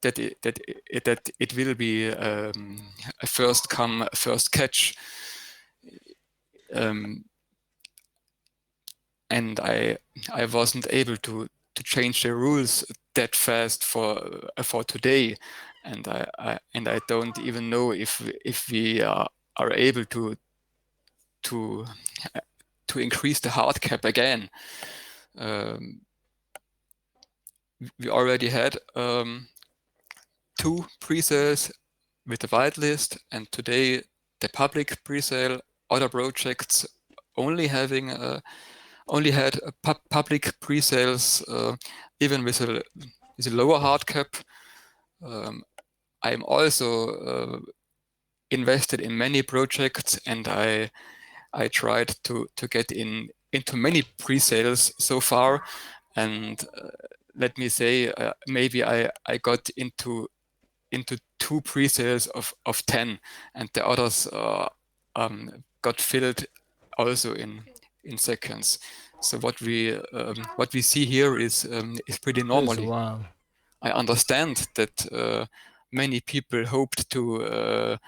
that it will be a first come first catch, and I wasn't able to change the rules that fast for today, and I don't even know if we are able to increase the hard cap again. We already had 2 pre-sales with the whitelist, and today the public pre-sale. Other projects only having only had public pre-sales, even with a lower hard cap. I'm also invested in many projects, and I tried to get into many pre-sales so far, and let me say maybe I got into 2 pre-sales of 10, and the others got filled also in seconds. So what we see here is pretty normal. Wow. I understand that many people hoped to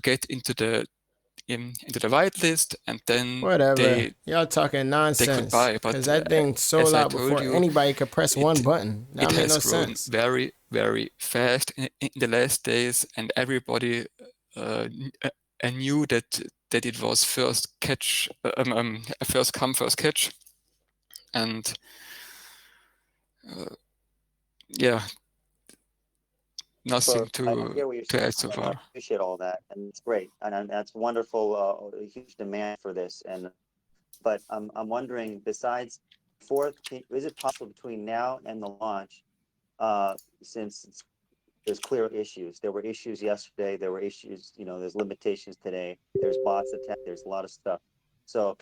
get into the whitelist, and then whatever. Y'all talking nonsense. they could buy. But because that thing sold out before anybody could press one button. That made no sense. Very, very fast in the last days, and everybody knew that it was first catch, first come first catch, and yeah, nothing to add so far. I appreciate all that, and it's great, and that's wonderful. A huge demand for this, but I'm wondering, besides is it possible between now and the launch, since there's clear issues? There were issues yesterday. There were issues. There's limitations today. There's bots attack. There's a lot of stuff. So,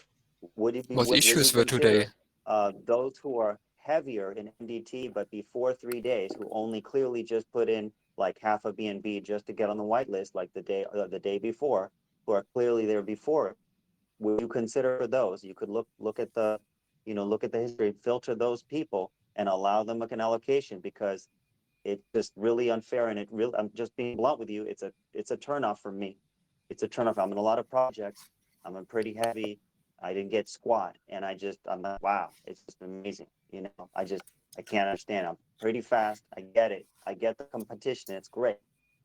would it be what issues were today? Those who are heavier in MDT, but before 3 days, who only clearly just put in like half a BNB just to get on the whitelist, like the day before, who are clearly there before. Would you consider those? You could look at the, look at the history, filter those people, and allow them an allocation, because it's just really unfair, and I'm just being blunt with you. It's a turnoff for me. It's a turnoff. I'm in a lot of projects. I'm a pretty heavy. I didn't get squat, and I'm like, wow, it's just amazing. I can't understand. I'm pretty fast. I get it. I get the competition. It's great.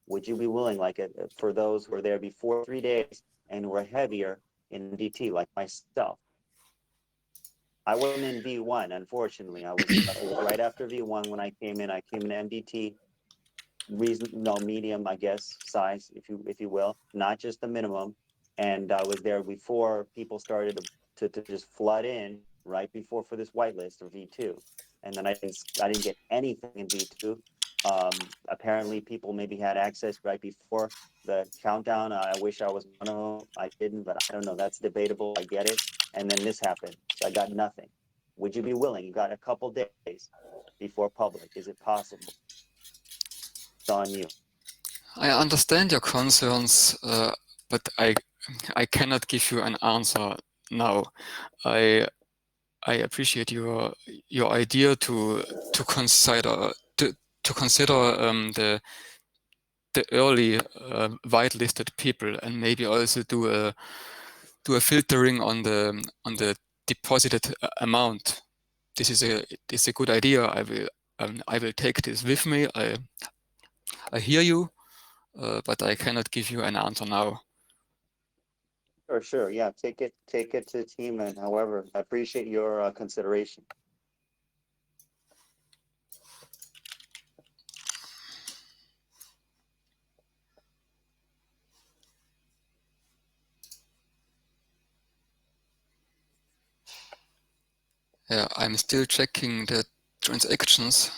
Would you be willing, like, for those who are there before 3 days and who are heavier in DT, like myself? I wasn't in V1, unfortunately. I was right after V1 when I came in. I came in MDT, medium, I guess, size, if you will, not just the minimum. And I was there before people started to just flood in right before for this whitelist or V2. And then I didn't get anything in V2. Apparently people maybe had access right before the countdown. I wish I was one of them. I didn't, but I don't know. That's debatable. I get it. And then this happened. So I got nothing. Would you be willing? You got a couple days before public. Is it possible? It's on you. I understand your concerns, but I cannot give you an answer now. I appreciate your idea to consider the early whitelisted people, and maybe also do a filtering on the deposited amount. This is a good idea. I will take this with me. I hear you, but I cannot give you an answer now. Sure. Yeah, take it to the team, and however, I appreciate your consideration. Yeah, I'm still checking the transactions.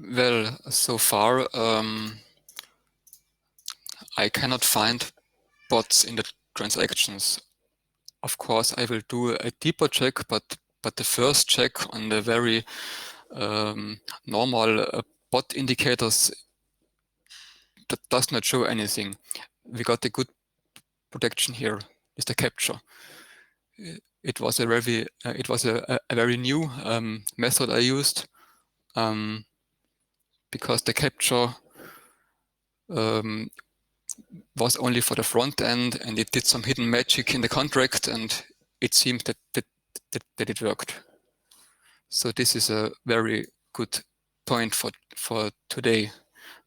Well, so far I cannot find bots in the transactions. Of course, I will do a deeper check, but the first check on the very normal bot indicators, that does not show anything. We got a good protection here with the capture. It was a very new method I used because the capture was only for the front end, and it did some hidden magic in the contract, and it seemed that it worked. So this is a very good point for today.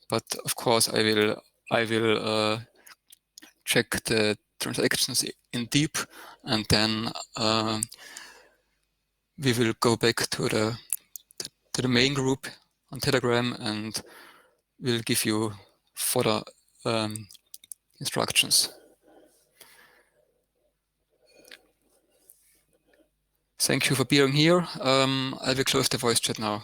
But of course, I will check the transactions in deep, and then we will go back to the main group on Telegram, and we'll give you further instructions. Thank you for being here. I will close the voice chat now.